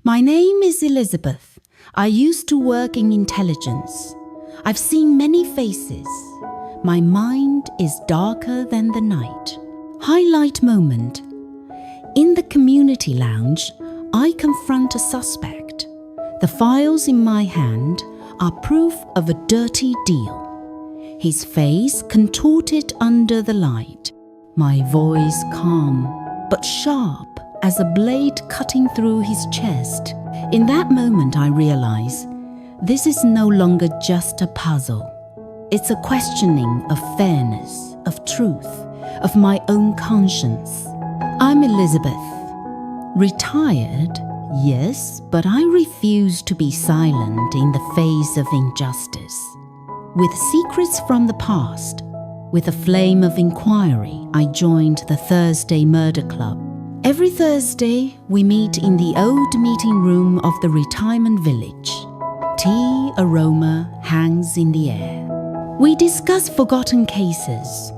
My name is Elizabeth. I used to work in intelligence. I've seen many faces. My mind is darker than the night. Highlight moment. In the community lounge, I confront a suspect. The files in my hand are proof of a dirty deal. His face contorted under the light. My voice calm, but sharp as a blade cutting through his chest. In that moment, I realize this is no longer just a puzzle. It's a questioning of fairness, of truth, of my own conscience. I'm Elizabeth. Retired, yes, but I refuse to be silent in the face of injustice. With secrets from the past, with a flame of inquiry, I joined the Thursday Murder Club. Every Thursday, we meet in the old meeting room of the retirement village. Tea aroma hangs in the air. We discuss forgotten cases.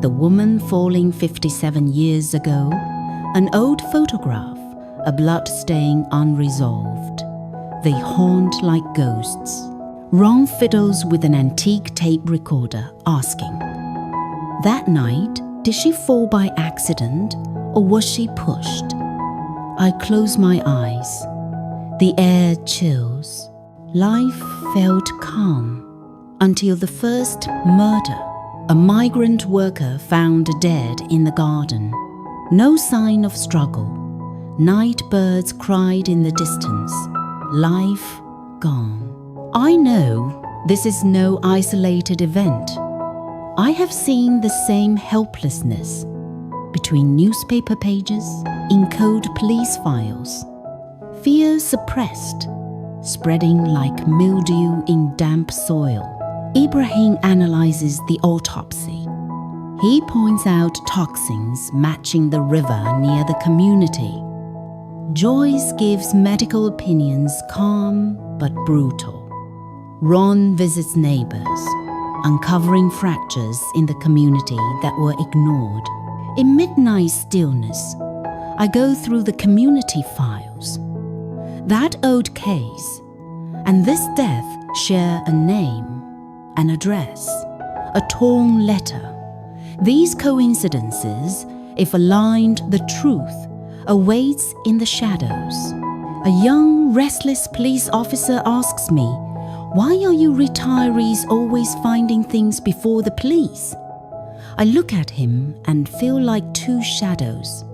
The woman falling 57 years ago, an old photograph, a blood stain unresolved. They haunt like ghosts. Ron fiddles with an antique tape recorder, asking, "That night, did she fall by accident or was she pushed?" I close my eyes. The air chills. Life felt calm until the first murder. A migrant worker found dead in the garden. No sign of struggle. Night birds cried in the distance. Life gone. I know this is no isolated event. I have seen the same helplessness between newspaper pages, in cold police files. Fear suppressed, spreading like mildew in damp soil. Ibrahim analyzes the autopsy. He points out toxins matching the river near the community. Joyce gives medical opinions calm but brutal. Ron visits neighbors, uncovering fractures in the community that were ignored. In midnight stillness, I go through the community files. That old case and this death share a name, an address, a torn letter. These coincidences, if aligned, the truth awaits in the shadows. A young, restless police officer asks me, "Why are you retirees always finding things before the police?" I look at him and feel like two shadows.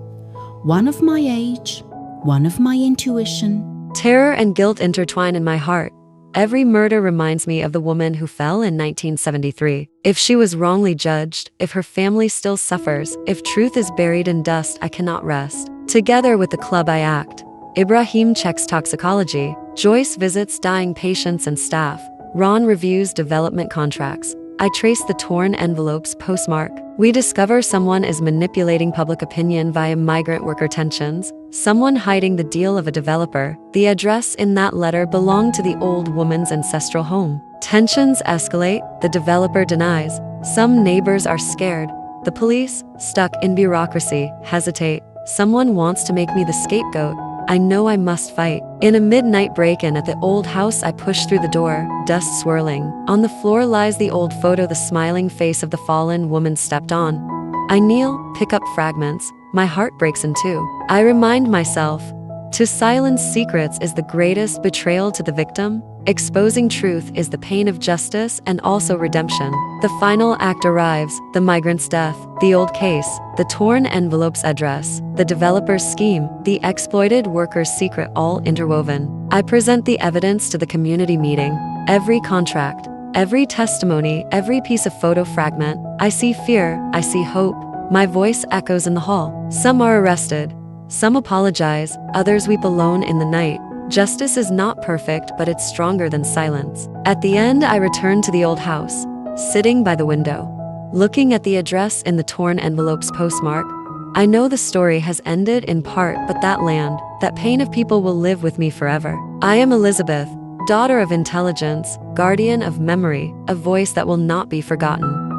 One of my age, one of my intuition. Terror and guilt intertwine in my heart. Every murder reminds me of the woman who fell in 1973. If she was wrongly judged, if her family still suffers, if truth is buried in dust, I cannot rest. Together with the club I act. Ibrahim checks toxicology. Joyce visits dying patients and staff. Ron reviews development contracts. I trace the torn envelope's postmark. We discover someone is manipulating public opinion via migrant worker tensions, someone hiding the deal of a developer. The address in that letter belonged to the old woman's ancestral home. Tensions escalate, the developer denies. Some neighbors are scared. The police, stuck in bureaucracy, hesitate. Someone wants to make me the scapegoat. I know I must fight. In a midnight break-in at the old house, I push through the door, dust swirling. On the floor lies the old photo, the smiling face of the fallen woman stepped on. I kneel, pick up fragments. My heart breaks in two. I remind myself, to silence secrets is the greatest betrayal to the victim. Exposing truth is the pain of justice and also redemption. The final act arrives, the migrant's death, the old case, the torn envelope's address, the developer's scheme, the exploited worker's secret, all interwoven. I present the evidence to the community meeting. Every contract, every testimony, every piece of photo fragment. I see fear, I see hope. My voice echoes in the hall. Some are arrested, some apologize, others weep alone in the night. Justice is not perfect, but it's stronger than silence. At the end, I return to the old house, sitting by the window, looking at the address in the torn envelope's postmark. I know the story has ended in part, but that land, that pain of people will live with me forever. I am Elizabeth, daughter of intelligence, guardian of memory, a voice that will not be forgotten.